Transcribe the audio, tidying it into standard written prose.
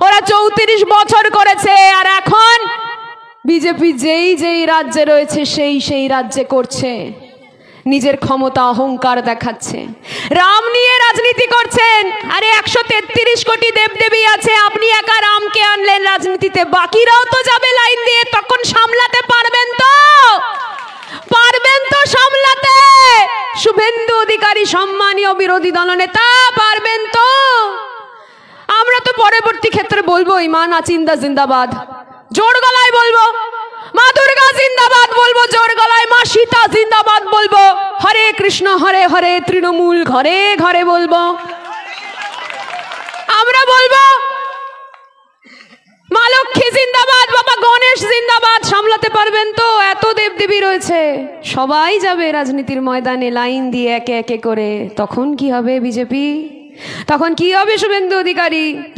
ওরা 34 বছর করেছে, আর এখন বিজেপি যেই রাজ্যে রয়েছে সেই রাজ্যে করছে, নিজের ক্ষমতা অহংকার দেখাচ্ছে, রাম নিয়ে রাজনীতি করছেন। আরে 133 কোটি দেবদেবী আছে, আপনি একা রামকে আনলেন রাজনীতিতে, বাকিরাও তো যাবে লাইন দিয়ে, তখন সামলাতে পারবেন তো? পারবেন তো সামলাতে? শুভেন্দু অধিকারী সম্মানীয় বিরোধী দলনেতা, পারবেন তো? আমরা তো পরবর্তী ক্ষেত্রে বলবো মা নাচিন্দা জিন্দাবাদ, জোর গলায় বলবো, মা দুর্গা জিন্দাবাদ বলবো জোর গলায়, মা সীতা জিন্দাবাদ বলবো, হরে কৃষ্ণ হরে হরে তৃণমূল ঘরে ঘরে বলবো। আমরা বলবো মা লক্ষ্মী জিন্দাবাদ, বাবা গণেশ জিন্দাবাদ। সামলাতে পারবেন তো? এত দেবদেবী রয়েছে, সবাই যাবে রাজনীতির ময়দানে লাইন দিয়ে একে একে করে, তখন কি হবে বিজেপি? তখন কি হবে শুভেন্দু অধিকারী?